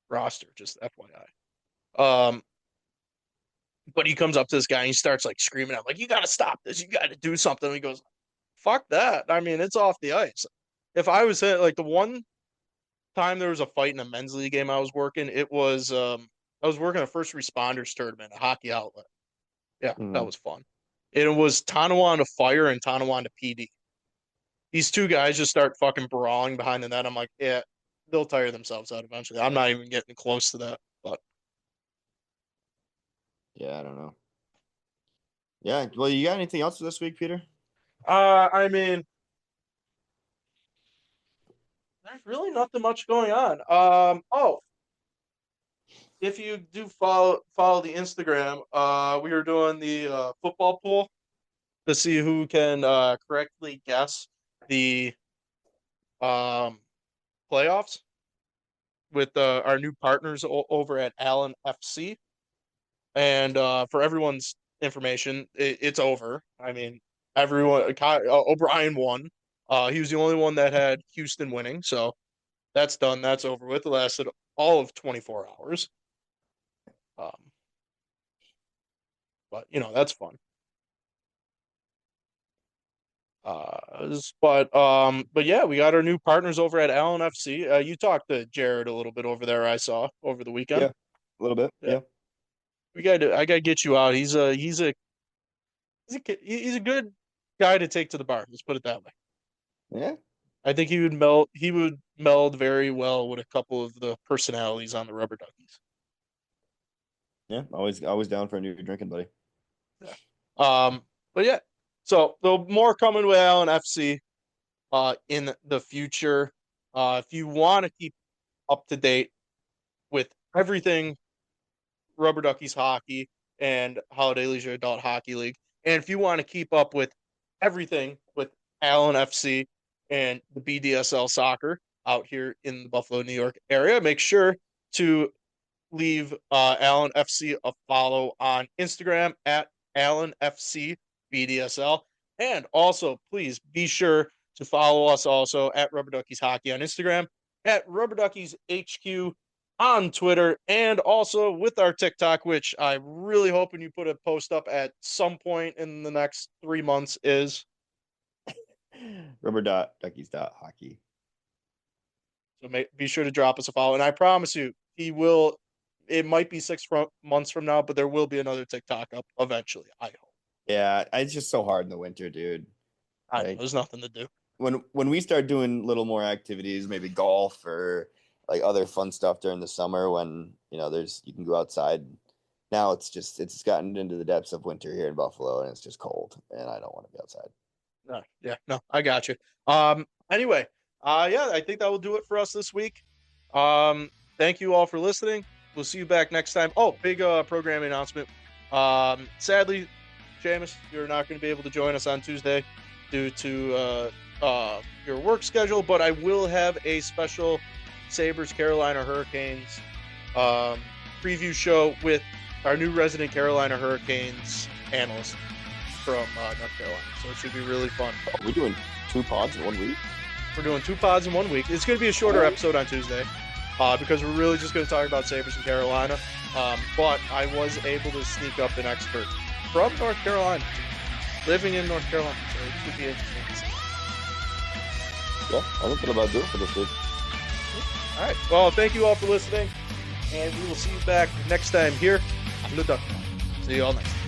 roster, just FYI. But he comes up to this guy and he starts like screaming out, like, "You gotta stop this, you gotta do something." And he goes, "Fuck that. I mean, it's off the ice." If I was like the one time there was a fight in a men's league game I was working, it was I was working a first responders tournament, a hockey outlet. Yeah, that was fun. And it was Tonawanda Fire and Tonawanda PD. These two guys just start fucking brawling behind the net. I'm like, yeah, they'll tire themselves out eventually. I'm not even getting close to that. But yeah, I don't know. Yeah, well, you got anything else for this week, Peter? I mean, there's really nothing much going on. Oh, if you do follow the Instagram, we were doing the football pool to see who can correctly guess the playoffs with our new partners over at Allen FC. And for everyone's information, it's over. I mean, everyone. O'Brien won. He was the only one that had Houston winning, so that's done. That's over with. It lasted all of 24 hours. But that's fun. But yeah, we got our new partners over at Allen FC. You talked to Jared a little bit over there. I saw over the weekend. Yeah, a little bit. Yeah. I gotta get you out. He's a good guy to take to the bar. Let's put it that way. Yeah. I think he would meld very well with a couple of the personalities on the Rubber Duckies. Yeah, always down for a new drinking buddy. Yeah. But yeah. So there'll more coming with Allen FC in the future. If you want to keep up to date with everything Rubber Duckies hockey and Holiday Leisure Adult Hockey League, and if you want to keep up with everything with Allen FC and the BDSL soccer out here in the Buffalo, New York area, make sure to leave Allen FC a follow on Instagram at Allen FC BDSL. And also, please be sure to follow us also at Rubber Duckies Hockey on Instagram, at Rubber Duckies HQ on Twitter, and also with our TikTok, which I'm really hoping you put a post up at some point in the next 3 months is Rubber.duckies.hockey. So be sure to drop us a follow. And I promise you, he will. It might be 6 months from now, but there will be another TikTok up eventually, I hope. Yeah, it's just so hard in the winter, dude. I know, there's nothing to do. When we start doing little more activities, maybe golf or like other fun stuff during the summer when, you can go outside. Now it's gotten into the depths of winter here in Buffalo and it's just cold and I don't want to be outside. No, I got you. Anyway, yeah, I think that will do it for us this week. Thank you all for listening. We'll see you back next time. Oh, big programming announcement. Sadly, Seamus, you're not going to be able to join us on Tuesday due to your work schedule, but I will have a special Sabres Carolina Hurricanes preview show with our new resident Carolina Hurricanes analyst from North Carolina. So it should be really fun. Are we doing 2 pods in 1 week? We're doing 2 pods in 1 week. It's going to be a shorter episode on Tuesday because we're really just going to talk about Sabres and Carolina. But I was able to sneak up an expert from North Carolina, living in North Carolina. So it should be interesting to see. Yeah, I think that'll about do it for this week. All right. Well, thank you all for listening, and we will see you back next time here on the Duck Talk. See you all next time.